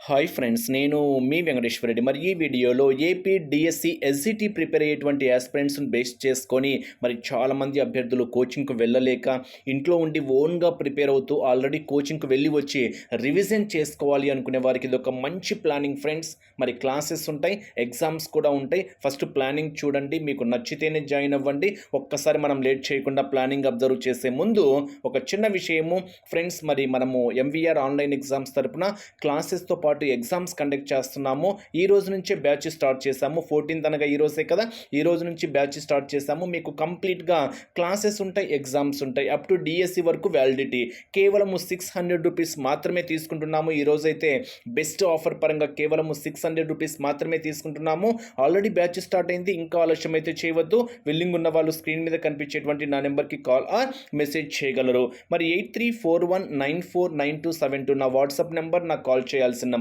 Hi friends, నేను మీ వెంకటేశ్వర రెడ్డి. మరి ఈ వీడియోలో ఏపీ డిఎస్సి ఎస్జిటి ప్రిపేర్ అయ్యేటువంటి యాస్పిరెంట్స్ని బేస్ చేసుకొని మరి చాలామంది అభ్యర్థులు కోచింగ్కు వెళ్ళలేక ఇంట్లో ఉండి ఓన్గా ప్రిపేర్ అవుతూ ఆల్రెడీ కోచింగ్కు వెళ్ళి వచ్చి రివిజన్ చేసుకోవాలి అనుకునే వారికి ఇది ఒక మంచి ప్లానింగ్ ఫ్రెండ్స్. మరి క్లాసెస్ ఉంటాయి, ఎగ్జామ్స్ కూడా ఉంటాయి. ఫస్ట్ ప్లానింగ్ చూడండి, మీకు నచ్చితేనే జాయిన్ అవ్వండి. ఒక్కసారి మనం లేట్ చేయకుండా ప్లానింగ్ అబ్జర్వ్ చేసే ముందు ఒక చిన్న విషయము ఫ్రెండ్స్, మరి మనము ఎంవీఆర్ ఆన్లైన్ ఎగ్జామ్స్ తరపున క్లాసెస్తో పాటు ఎగ్జామ్స్ కండక్ట్ చేస్తున్నాము. ఈ రోజు నుంచే బ్యాచ్ స్టార్ట్ చేశాము. 14th అనగా ఈ రోజే కదా, ఈ రోజు నుంచి బ్యాచ్ స్టార్ట్ చేశాము. మీకు కంప్లీట్గా క్లాసెస్ ఉంటాయి, ఎగ్జామ్స్ ఉంటాయి. అప్ టు డిఎస్సి వరకు వ్యాలిడిటీ కేవలము 600 రూపీస్ మాత్రమే తీసుకుంటున్నాము. ఈ రోజైతే బెస్ట్ ఆఫర్ పరంగా కేవలము 600 రూపీస్ మాత్రమే తీసుకుంటున్నాము. ఆల్రెడీ బ్యాచ్ స్టార్ట్ అయింది, ఇంకా ఆలస్యం అయితే చేయవద్దు. విల్లింగ్ ఉన్న వాళ్ళు స్క్రీన్ మీద కనిపించేటువంటి నా నెంబర్కి కాల్ ఆర్ మెసేజ్ చేయగలరు. మరి 8341949272 నా వాట్సాప్ నెంబర్, నాకు కాల్ చేయాల్సిన నెంబర్.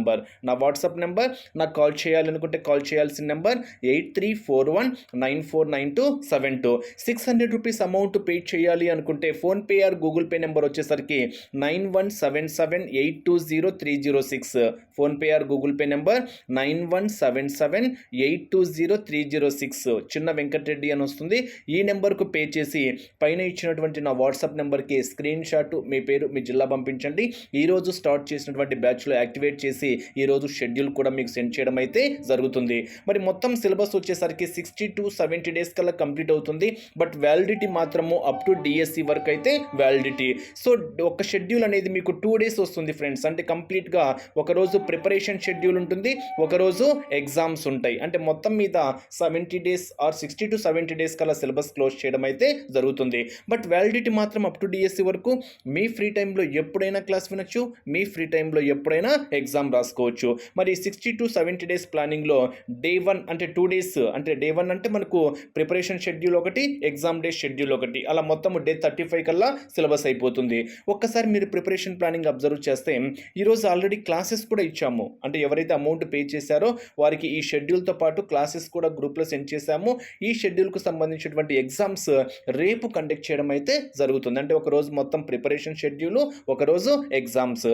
నా వాట్సాప్ నెంబర్, నాకు కాల్ చేయాలనుకుంటే కాల్ చేయాల్సిన నెంబర్ 8341949272. 600 రూపీస్ అమౌంట్ పే చేయాలి అనుకుంటే PhonePe are Google pay number వచ్చేసరికి 9177820306. PhonePe are Google pay number 9177820306. చిన్న వెంకటరెడ్డి అని వస్తుంది. ఈ నెంబర్కు పే చేసి పైన ఇచ్చినటువంటి నా వాట్సాప్ నెంబర్కి స్క్రీన్ షాట్, మీ పేరు, మీ జిల్లా పంపించండి. ఈరోజు స్టార్ట్ చేసినటువంటి బ్యాచ్లో యాక్టివేట్ చేసి ఈరోజు షెడ్యూల్ కూడా మీకు సెండ్ చేయడం అయితే జరుగుతుంది. మరి మొత్తం సిలబస్ వచ్చేసరికి 60 to 70 డేస్ కల్లా కంప్లీట్ అవుతుంది. బట్ వ్యాలిడిటీ మాత్రము అప్ టు డిఎస్సి వరకు అయితే వ్యాలిడిటీ. సో ఒక షెడ్యూల్ అనేది మీకు 2 డేస్ వస్తుంది ఫ్రెండ్స్. అంటే కంప్లీట్గా ఒకరోజు ప్రిపరేషన్ షెడ్యూల్ ఉంటుంది, ఒకరోజు ఎగ్జామ్స్ ఉంటాయి. అంటే మొత్తం మీద 70 డేస్ ఆర్ 60 to 70 డేస్ కల్లా సిలబస్ క్లోజ్ చేయడం అయితే జరుగుతుంది. బట్ వ్యాలిడిటీ మాత్రం అప్ టు డిఎస్సి వరకు. మీ ఫ్రీ టైంలో ఎప్పుడైనా క్లాస్ వినొచ్చు, మీ ఫ్రీ టైంలో ఎప్పుడైనా ఎగ్జామ్ రాసుకోవచ్చు. మరి 60 to 70 డేస్ ప్లానింగ్లో డే 1 అంటే 2 డేస్, అంటే డే 1 అంటే మనకు ప్రిపరేషన్ షెడ్యూల్ ఒకటి, ఎగ్జామ్ డే షెడ్యూల్ ఒకటి, అలా మొత్తం డే 35 కల్లా సిలబస్ అయిపోతుంది. ఒక్కసారి మీరు ప్రిపరేషన్ ప్లానింగ్ అబ్జర్వ్ చేస్తే ఈరోజు ఆల్రెడీ క్లాసెస్ కూడా ఇచ్చాము. అంటే ఎవరైతే అమౌంట్ పే చేశారో వారికి ఈ షెడ్యూల్తో పాటు క్లాసెస్ కూడా గ్రూప్లో సెండ్ చేశాము. ఈ షెడ్యూల్కు సంబంధించినటువంటి ఎగ్జామ్స్ రేపు కండక్ట్ చేయడం అయితే జరుగుతుంది. అంటే ఒకరోజు మొత్తం ప్రిపరేషన్ షెడ్యూల్, ఒకరోజు ఎగ్జామ్స్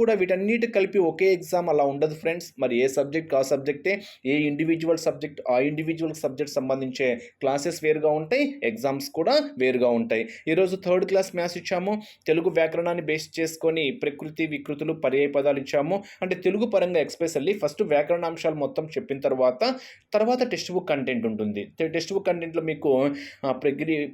కూడా వీటన్నిటి కలిపి ఒకే ఎగ్జామ్ అలా ఉండదు ఫ్రెండ్స్. మరి ఏ సబ్జెక్ట్ ఆ సబ్జెక్టే, ఏ ఇండివిజువల్ సబ్జెక్ట్ ఆ ఇండివిజువల్ సబ్జెక్ట్ సంబంధించే క్లాసెస్ వేరుగా ఉంటాయి, ఎగ్జామ్స్ కూడా వేరుగా ఉంటాయి. ఈరోజు 3rd క్లాస్ మ్యాథ్స్ ఇచ్చాము. తెలుగు వ్యాకరణాన్ని బేస్ చేసుకొని ప్రకృతి, వికృతులు, పర్యాయ పదాలు ఇచ్చాము. అంటే తెలుగు పరంగా ఎక్స్పెషల్లీ ఫస్ట్ వ్యాకరణాంశాలు మొత్తం చెప్పిన తర్వాత టెక్స్ట్ బుక్ కంటెంట్ ఉంటుంది. టెక్స్ట్ బుక్ కంటెంట్లో మీకు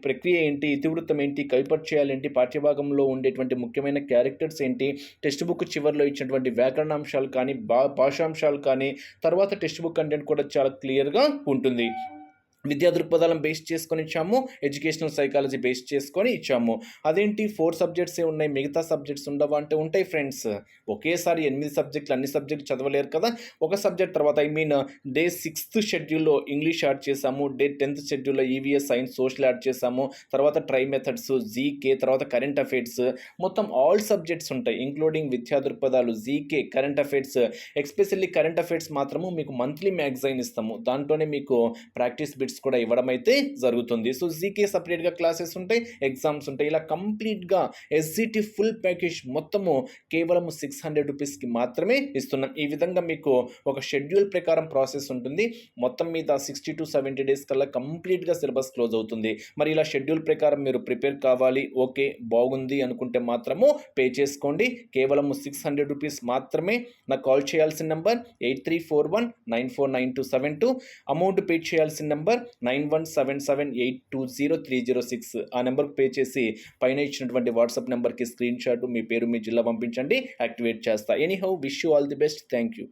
ప్రక్రియ ఏంటి, ఇతివృత్తం ఏంటి, కవిపరిచయాలు ఏంటి, పాఠ్యభాగంలో ఉండేటువంటి ముఖ్యమైన క్యారెక్టర్స్ ఏంటి, టెక్స్ట్ బుక్ చివరిలో ఇచ్చినటువంటి వ్యాకరణాంశాలు కానీ, భాషాంశాలు కానీ, తర్వాత టెక్స్ట్ బుక్ కంటెంట్ కూడా చాలా క్లియర్గా ఉంటుంది. విద్యా దృక్పథాలను బేస్ చేసుకొని ఇచ్చాము, ఎడ్యుకేషనల్ సైకాలజీ బేస్ చేసుకొని ఇచ్చాము. అదేంటి 4 సబ్జెక్ట్సే ఉన్నాయి, మిగతా సబ్జెక్ట్స్ ఉండవా అంటే ఉంటాయి ఫ్రెండ్స్. ఒకేసారి 8 సబ్జెక్టులు అన్ని సబ్జెక్టులు చదవలేరు కదా. ఒక సబ్జెక్ట్ తర్వాత డే 6th షెడ్యూల్లో ఇంగ్లీష్ యాడ్ చేసాము, డే 10th షెడ్యూల్లో ఈవీఎస్, సైన్స్, సోషల్ యాడ్ చేసాము, తర్వాత ట్రై మెథడ్స్, జీకే, తర్వాత కరెంట్ అఫైర్స్, మొత్తం ఆల్ సబ్జెక్ట్స్ ఉంటాయి ఇంక్లూడింగ్ విద్యా దృక్పథాలు, GK, current affairs. Especially current affairs మాత్రము మీకు మంత్లీ మ్యాగజైన్ ఇస్తాము, దాంట్లోనే మీకు ప్రాక్టీస్ బిట్స్ కూడా ఇవ్వడం అయితే జరుగుతుంది. సో జీకే సపరేట్గా క్లాసెస్ ఉంటాయి, ఎగ్జామ్స్ ఉంటాయి. ఇలా కంప్లీట్గా ఎస్జిటి ఫుల్ ప్యాకేజ్ మొత్తము కేవలం 600 రూపీస్కి మాత్రమే ఇస్తున్నాం. ఈ విధంగా మీకు ఒక షెడ్యూల్ ప్రకారం ప్రాసెస్ ఉంటుంది. మొత్తం మీద 60 to 70 డేస్ కల్లా కంప్లీట్గా సిలబస్ క్లోజ్ అవుతుంది. మరి ఇలా షెడ్యూల్ ప్రకారం మీరు ప్రిపేర్ కావాలి, ఓకే బాగుంది అనుకుంటే మాత్రము పే చేసుకోండి. కేవలం 600 రూపీస్ మాత్రమే. నాకు కాల్ చేయాల్సిన నెంబర్ 8341949272. అమౌంట్ పే చేయాల్సిన నెంబర్ 9177820306. ఆ నెంబర్కి పే చేసి పైన ఇచ్చినటువంటి వాట్సాప్ నెంబర్కి స్క్రీన్ షాట్, మీ పేరు, మీ జిల్లా పంపించండి, యాక్టివేట్ చేస్తా. Anyhow, wish you all the best. Thank you.